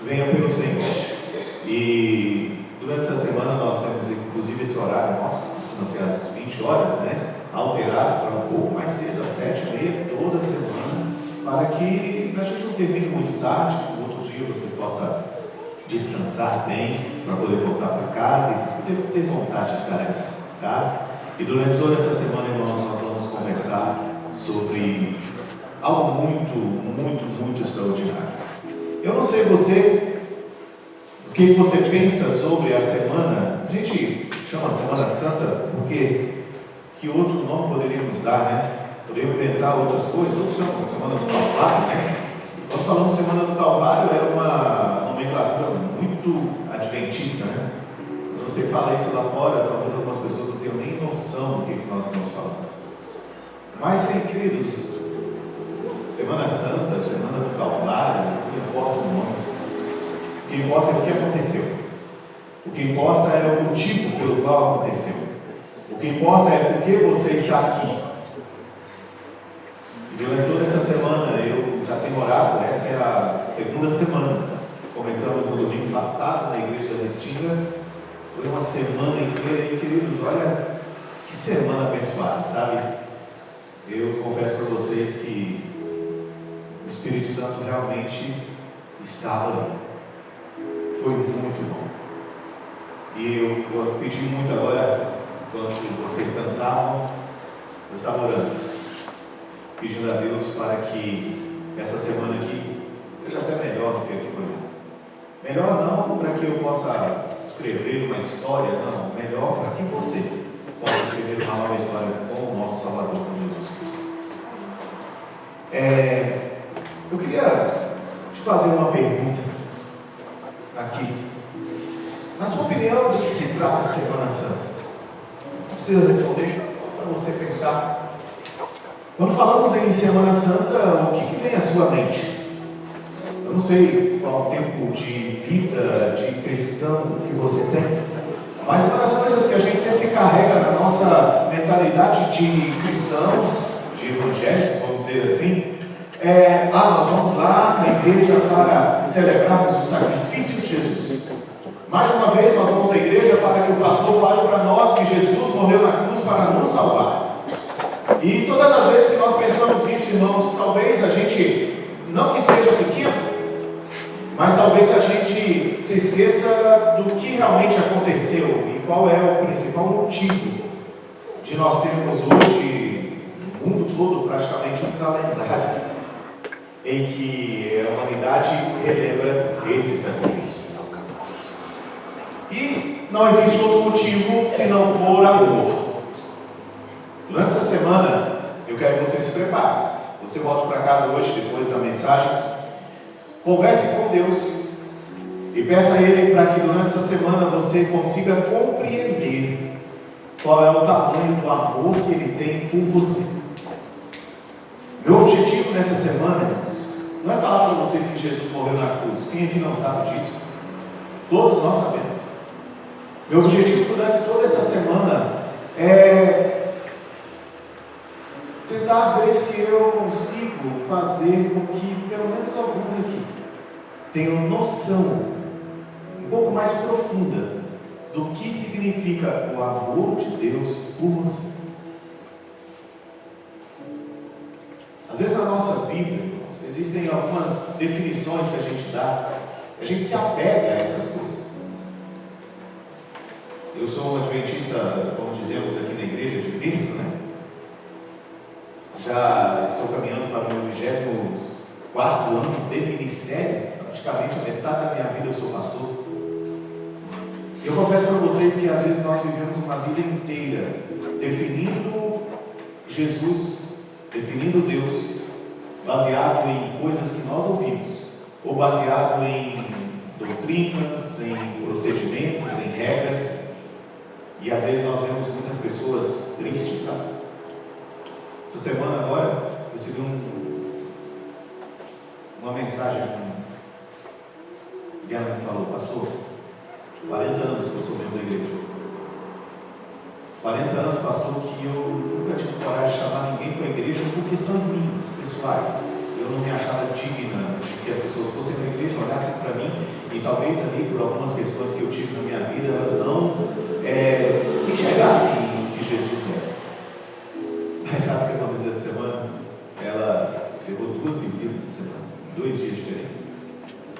Venha pelo Senhor. E para que a gente não termine muito tarde, que no outro dia você possa descansar bem, para poder voltar para casa e poder ter vontade de estar aqui, tá? E durante toda essa semana, irmãos, nós vamos conversar sobre algo muito extraordinário. Eu não sei você, o que você pensa sobre a semana. A gente chama Semana Santa porque que outro nome poderíamos dar, né? Poderíamos inventar outras coisas. Outros chamam Semana do Calvário, né? Quando falamos Semana do Calvário, é uma nomenclatura muito adventista, né? Quando você fala isso lá fora, talvez algumas pessoas não tenham nem noção do que nós estamos falando. Mas, queridos, Semana Santa, Semana do Calvário, não importa o nome. O que importa é o que aconteceu. O que importa é o motivo pelo qual aconteceu. O que importa é por que você está aqui. E durante toda essa semana eu já tenho orado. Essa é a segunda semana. Começamos no domingo passado na igreja da Restinga. Foi uma semana inteira, e queridos, olha que semana abençoada, sabe? Eu confesso para vocês que o Espírito Santo realmente estava ali. Foi muito bom. E eu pedi muito agora, enquanto vocês cantavam, eu estava orando, pedindo a Deus para que essa semana aqui seja até melhor do que foi. Melhor não para que eu possa escrever uma história, não. Melhor para que você possa escrever uma nova história com o nosso Salvador, com Jesus Cristo. Eu queria te fazer uma pergunta aqui. Na sua opinião, de que se trata a Semana Santa? Não precisa responder, só para você pensar. Quando falamos em Semana Santa, o que vem à sua mente? Eu não sei qual o tempo de vida de cristão que você tem, mas uma das coisas que a gente sempre carrega na nossa mentalidade de cristãos, de evangélicos, vamos dizer assim, nós vamos lá na igreja para celebrarmos o sacrifício de Jesus. Mais uma vez nós vamos à igreja para que o pastor fale para nós que Jesus morreu na cruz para nos salvar. E todas as vezes que nós pensamos isso, irmãos, talvez a gente, não que seja pequeno, mas talvez a gente se esqueça do que realmente aconteceu e qual é o principal motivo de nós termos hoje, no mundo todo, praticamente um calendário em que a humanidade relembra esse sacrifício. E não existe outro motivo se não for amor. Durante essa semana, eu quero que você se prepare. Você volte para casa hoje, depois da mensagem. Converse com Deus e peça a Ele para que durante essa semana você consiga compreender qual é o tamanho do amor que Ele tem por você. Meu objetivo nessa semana, irmãos, não é falar para vocês que Jesus morreu na cruz. Quem aqui não sabe disso? Todos nós sabemos. Meu objetivo durante toda essa semana é tentar ver se eu consigo fazer com que pelo menos alguns aqui tenham noção um pouco mais profunda do que significa o amor de Deus por você. Às vezes na nossa vida, irmãos, existem algumas definições que a gente dá, a gente se apega a essas coisas. Eu sou um adventista, como dizemos aqui na igreja, de berço, né? Já estou caminhando para o meu 24º ano de ministério, praticamente a metade da minha vida eu sou pastor. Eu confesso para vocês que às vezes nós vivemos uma vida inteira definindo Jesus, definindo Deus, baseado em coisas que nós ouvimos, ou baseado em doutrinas, em procedimentos, em regras. E às vezes nós vemos muitas pessoas tristes, sabe? Essa semana agora recebi uma mensagem que ela me falou: pastor, 40 anos que eu sou membro da igreja, 40 anos, pastor, que eu nunca tive coragem de chamar ninguém para a igreja por questões minhas, pessoais. Eu não me achava digna de que as pessoas fossem para a igreja, olhassem para mim e talvez ali por algumas questões que eu tive na minha vida, elas não enxergassem o que Jesus é. Mas sabe o que aconteceu essa semana? Ela levou 2 visitas 2 dias diferentes.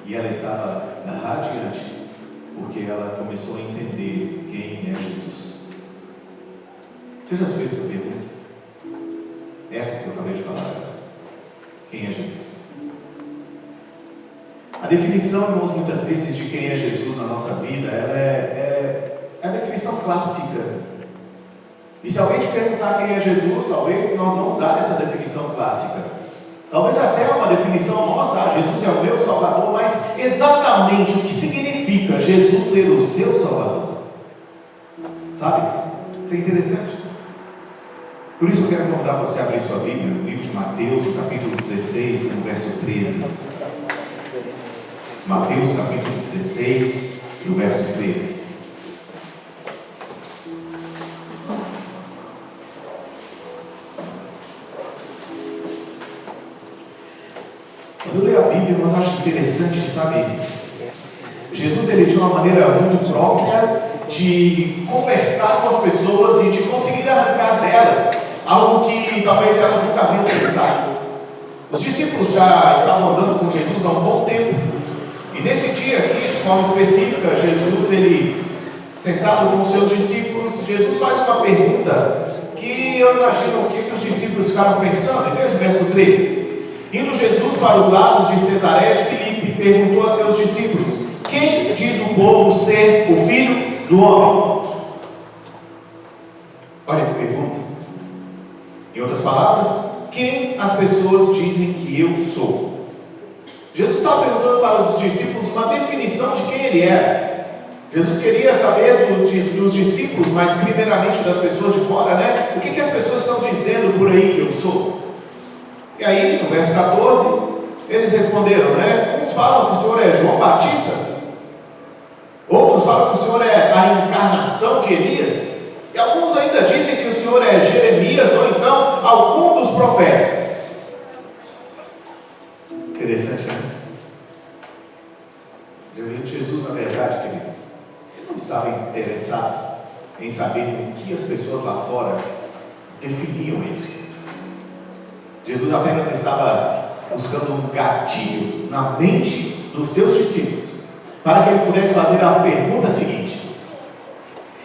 E ela estava radiante, porque ela começou a entender quem é Jesus. Você já fez essa pergunta? Essa que eu acabei de falar. Quem é Jesus? A definição, irmãos, muitas vezes de quem é Jesus na nossa vida, ela é a definição clássica. E se alguém te perguntar quem é Jesus, talvez nós vamos dar essa definição clássica. Talvez até uma definição nossa, Jesus é o meu Salvador, mas exatamente o que significa Jesus ser o seu Salvador? Sabe? Isso é interessante. Por isso eu quero convidar você a abrir sua Bíblia, no livro de Mateus, no capítulo 16, no verso 13. Mateus, capítulo 16, no verso 13. Quando eu leio a Bíblia, nós achamos interessante, sabe? Jesus, ele tinha uma maneira muito própria de conversar com as pessoas e de conseguir arrancar delas algo que talvez elas nunca haviam pensado. Os discípulos já estavam andando com Jesus há um bom tempo. E nesse dia aqui, de forma específica, Jesus, ele, sentado com os seus discípulos, Jesus faz uma pergunta que eu imagino o que os discípulos ficaram pensando. Veja o verso 13. Indo Jesus para os lados de Cesaré de Filipe, perguntou a seus discípulos: quem diz o povo ser o Filho do Homem? Olha que pergunta. Em outras palavras, quem as pessoas dizem que eu sou? Jesus estava perguntando para os discípulos uma definição de quem ele era. Jesus queria saber dos discípulos, mas primeiramente das pessoas de fora, né? O que as pessoas estão dizendo por aí que eu sou? E aí, no verso 14, eles responderam, né? Uns falam que o Senhor é João Batista, outros falam que o Senhor é a encarnação de Elias, e alguns ainda dizem que o Senhor é Jeremias, ou então algum dos profetas. Interessante, né? Jesus, na verdade, queridos, ele não estava interessado em saber o que as pessoas lá fora definiam ele. Jesus apenas estava buscando um gatilho na mente dos seus discípulos, para que ele pudesse fazer a pergunta seguinte.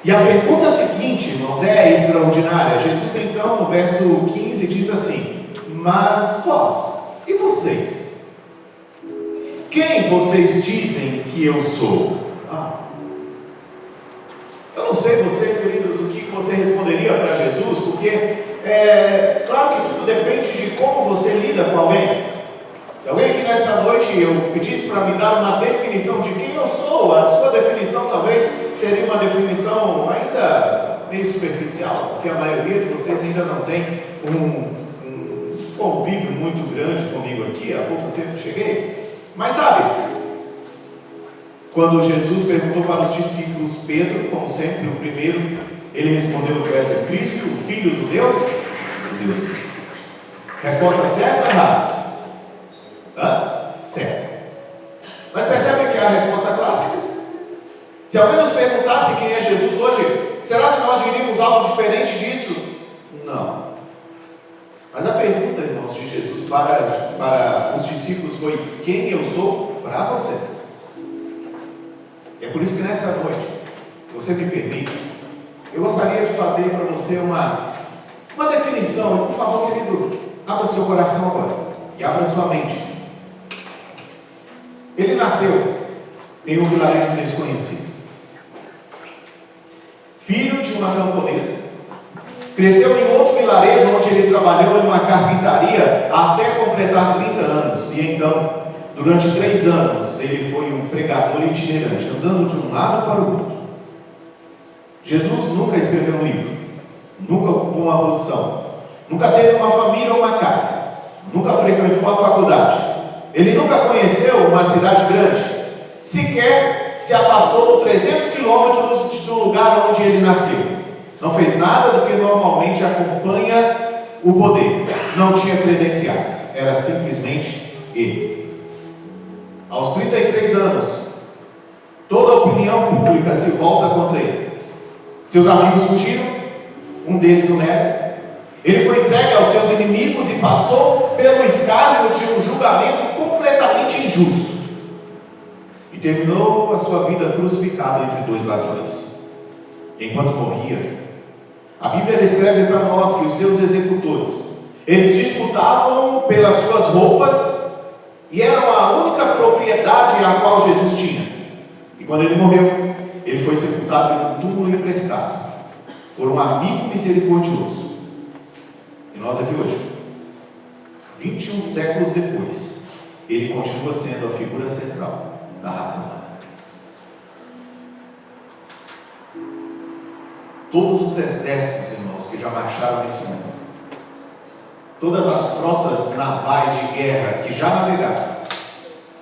E a pergunta seguinte, irmãos, é extraordinária. Jesus então, no verso 15, diz assim: mas vós, e vocês? Quem vocês dizem que eu sou? Eu não sei vocês, queridos, o que você responderia para Jesus, porque claro que tudo depende de como você lida com alguém. Se alguém aqui nessa noite eu pedisse para me dar uma definição de quem eu sou, a sua definição talvez seria uma definição ainda meio superficial, porque a maioria de vocês ainda não tem um convívio muito grande comigo aqui. Há pouco tempo cheguei. Mas sabe, quando Jesus perguntou para os discípulos, Pedro, como sempre, o primeiro, ele respondeu: tu és o Cristo, o Filho do Deus? Do Deus. Resposta certa ou errada? Certo. Mas percebem que é a resposta clássica? Se alguém nos perguntasse quem é Jesus hoje, será que nós diríamos algo diferente disso? Não. Mas a pergunta, irmãos, de Jesus para os discípulos foi: quem eu sou para vocês? É por isso que nessa noite, se você me permite, eu gostaria de fazer para você uma definição. E por favor, querido, abra seu coração agora e abra sua mente. Ele nasceu em um vilarejo desconhecido, filho de uma camponesa. Cresceu em outro vilarejo onde ele trabalhou em uma carpintaria até completar 30 anos. E então, durante 3 anos, ele foi um pregador itinerante, andando de um lado para o outro. Jesus nunca escreveu um livro, nunca ocupou uma posição, nunca teve uma família ou uma casa, nunca frequentou a faculdade, ele nunca conheceu uma cidade grande, sequer se afastou 300 quilômetros do lugar onde ele nasceu. Não fez nada do que normalmente acompanha o poder, não tinha credenciais, era simplesmente ele. Aos 33 anos, toda a opinião pública se volta contra ele. Seus amigos fugiram, um deles o nega. Ele foi entregue aos seus inimigos e passou pelo escárnio de um julgamento completamente injusto. E terminou a sua vida crucificado entre dois ladrões. Enquanto morria, a Bíblia descreve para nós que os seus executores, eles disputavam pelas suas roupas e eram a única propriedade a qual Jesus tinha. E quando ele morreu, ele foi sepultado em um túmulo emprestado por um amigo misericordioso. E nós aqui hoje, 21 séculos depois, ele continua sendo a figura central da raça humana. Todos os exércitos, irmãos, que já marcharam nesse mundo, todas as frotas navais de guerra que já navegaram,